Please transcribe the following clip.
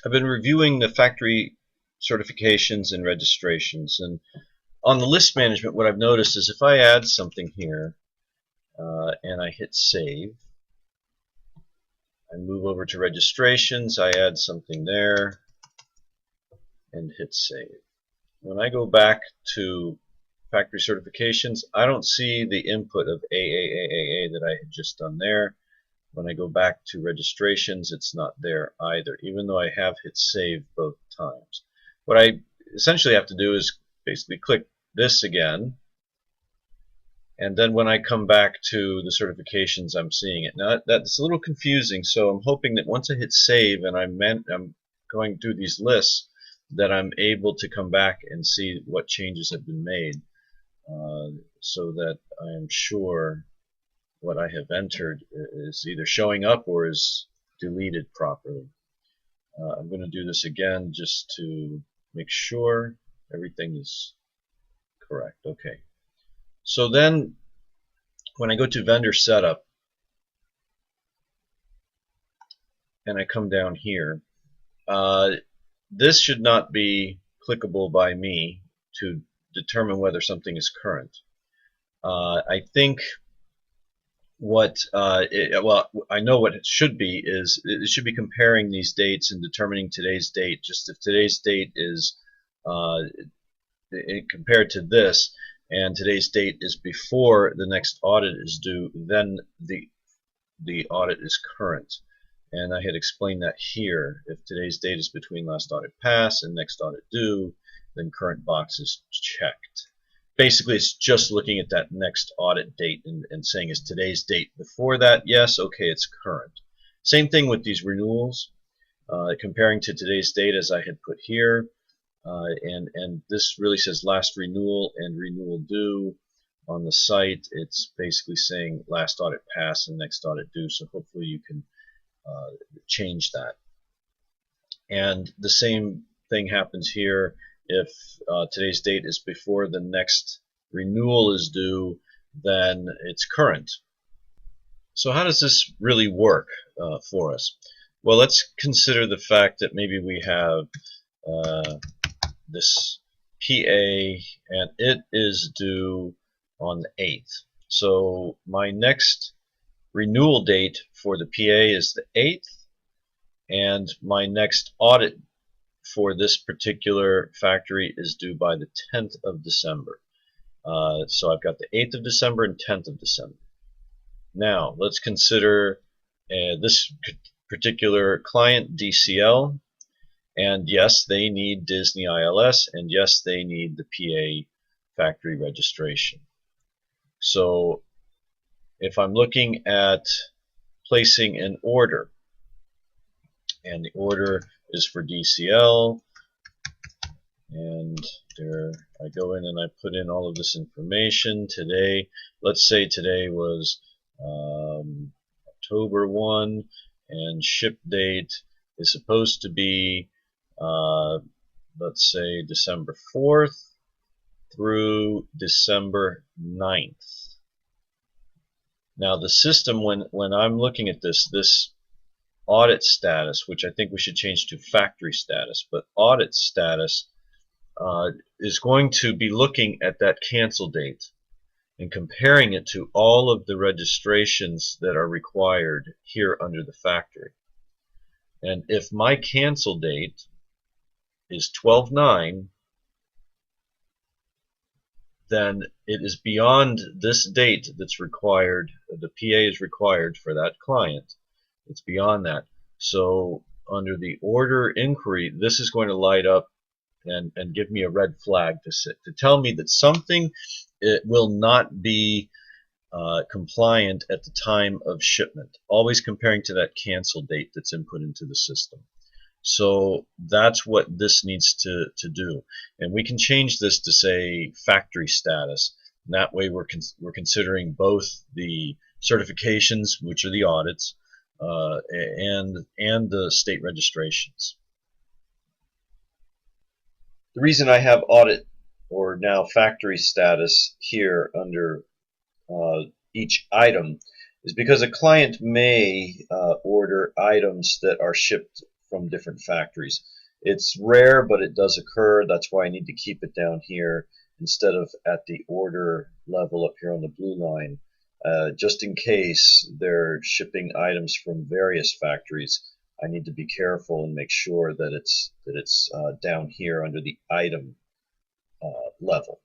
I've been reviewing the factory certifications and registrations, and on the list management, what I've noticed is if I add something here and I hit save, I move over to registrations, I add something there and hit save. When I go back to factory certifications, I don't see the input of AAAA that I had just done there. When I go back to registrations, it's not there either, even though I have hit save both times. What I essentially have to do is basically click this again, and then when I come back to the certifications, I'm seeing it. Now that's a little confusing, so I'm hoping that once I hit save and I'm going through these lists, that I'm able to come back and see what changes have been made, so that I am sure what I have entered is either showing up or is deleted properly. I'm going to do this again just to make sure everything is correct. Okay. So then when I go to vendor setup and I come down here, this should not be clickable by me to determine whether something is current. I think what well, I know what it should be is it should be comparing these dates and determining today's date. Just if today's date is compared to this, and today's date is before the next audit is due, then the audit is current. And I had explained that here. If today's date is between last audit pass and next audit due, then current box is checked. Basically, it's just looking at that next audit date and saying, is today's date before that? Yes, okay, it's current. Same thing with these renewals, comparing to today's date as I had put here, and this really says last renewal and renewal due. On the site, it's basically saying last audit pass and next audit due, so hopefully you can change that. And the same thing happens here. If today's date is before the next renewal is due, then it's current. So how does this really work for us? Well, let's consider the fact that maybe we have this PA and it is due on the 8th. So my next renewal date for the PA is the 8th, and my next audit for this particular factory is due by the 10th of December. So I've got the 8th of December and 10th of December. Now let's consider this particular client, DCL, and yes, they need Disney ILS, and yes, they need the PA factory registration. So if I'm looking at placing an order, and the order is for DCL, and there I go in and I put in all of this information. Today, let's say today was October 1, and ship date is supposed to be let's say December 4th through December 9th. Now the system, when I'm looking at this audit status, which I think we should change to factory status, but audit status is going to be looking at that cancel date and comparing it to all of the registrations that are required here under the factory. And if my cancel date is 12/9, then it is beyond this date that's required. The PA is required for that client. It's beyond that. So under the order inquiry, this is going to light up and give me a red flag to tell me that something will not be compliant at the time of shipment, always comparing to that cancel date that's input into the system. So that's what this needs to do, and we can change this to say factory status, and that way we're considering both the certifications, which are the audits, and the state registrations. The reason I have audit or now factory status here under each item is because a client may order items that are shipped from different factories. It's rare, but it does occur. That's why I need to keep it down here instead of at the order level up here on the blue line. Just in case they're shipping items from various factories, I need to be careful and make sure that it's down here under the item level.